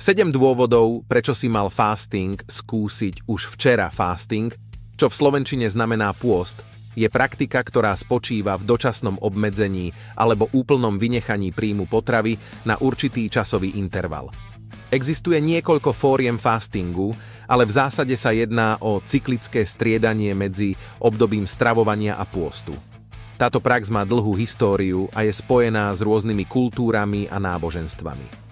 7 dôvodov, prečo si mal fasting skúsiť už včera fasting, čo v slovenčine znamená pôst, je praktika, ktorá spočíva v dočasnom obmedzení alebo úplnom vynechaní príjmu potravy na určitý časový interval. Existuje niekoľko fóriem fastingu, ale v zásade sa jedná o cyklické striedanie medzi obdobím stravovania a pôstu. Táto prax má dlhú históriu a je spojená s rôznymi kultúrami a náboženstvami.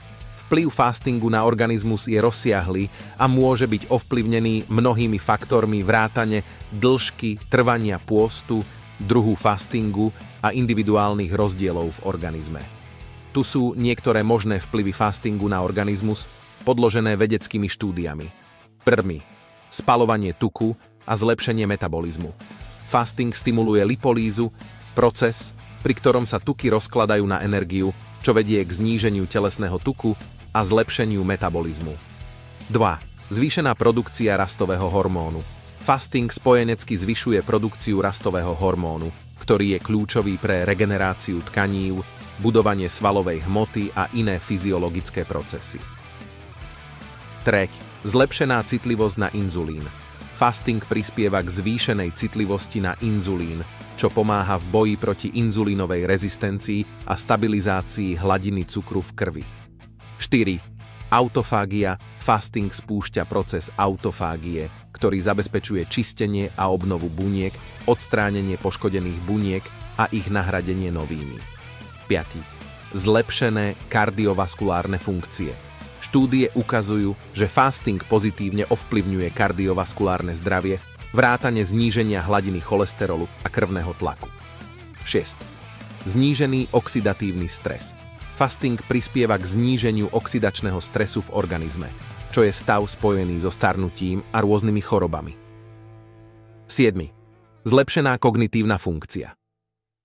Vplyv fastingu na organizmus je rozsiahly a môže byť ovplyvnený mnohými faktormi vrátane dĺžky trvania pôstu, druhu fastingu a individuálnych rozdielov v organizme. Tu sú niektoré možné vplyvy fastingu na organizmus, podložené vedeckými štúdiami. Prvý. Spaľovanie tuku a zlepšenie metabolizmu. Fasting stimuluje lipolízu, proces, pri ktorom sa tuky rozkladajú na energiu, čo vedie k zníženiu telesného tuku a zlepšeniu metabolizmu. 2. Zvýšená produkcia rastového hormónu. Fasting spojenecky zvyšuje produkciu rastového hormónu, ktorý je kľúčový pre regeneráciu tkanív, budovanie svalovej hmoty a iné fyziologické procesy. 3. Zlepšená citlivosť na inzulín. Fasting prispieva k zvýšenej citlivosti na inzulín, čo pomáha v boji proti inzulínovej rezistencii a stabilizácii hladiny cukru v krvi. 4. Autofágia. Fasting spúšťa proces autofágie, ktorý zabezpečuje čistenie a obnovu buniek, odstránenie poškodených buniek a ich nahradenie novými. 5. Zlepšené kardiovaskulárne funkcie. Štúdie ukazujú, že fasting pozitívne ovplyvňuje kardiovaskulárne zdravie, vrátane zníženia hladiny cholesterolu a krvného tlaku. 6. Znížený oxidatívny stres. Fasting prispieva k zníženiu oxidačného stresu v organizme, čo je stav spojený so starnutím a rôznymi chorobami. 7. Zlepšená kognitívna funkcia.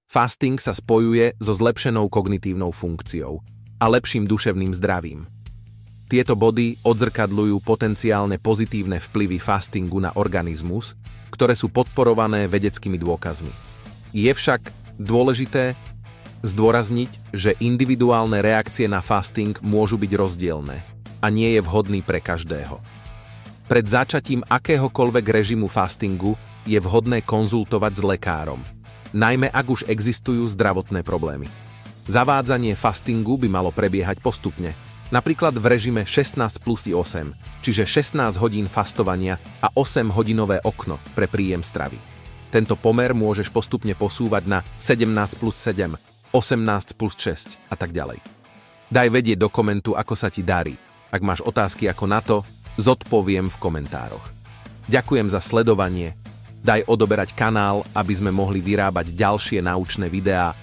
Fasting sa spojuje so zlepšenou kognitívnou funkciou a lepším duševným zdravím. Tieto body odzrkadľujú potenciálne pozitívne vplyvy fastingu na organizmus, ktoré sú podporované vedeckými dôkazmi. Je však dôležité zdôrazniť, že individuálne reakcie na fasting môžu byť rozdielne a nie je vhodný pre každého. Pred začatím akéhokoľvek režimu fastingu je vhodné konzultovať s lekárom, najmä ak už existujú zdravotné problémy. Zavádzanie fastingu by malo prebiehať postupne, napríklad v režime 16+8, čiže 16 hodín fastovania a 8-hodinové okno pre príjem stravy. Tento pomer môžeš postupne posúvať na 17+7, 18+6 a tak ďalej. Daj vedieť do komentu, ako sa ti darí. Ak máš otázky ako na to, zodpoviem v komentároch. Ďakujem za sledovanie. Daj odoberať kanál, aby sme mohli vyrábať ďalšie naučné videá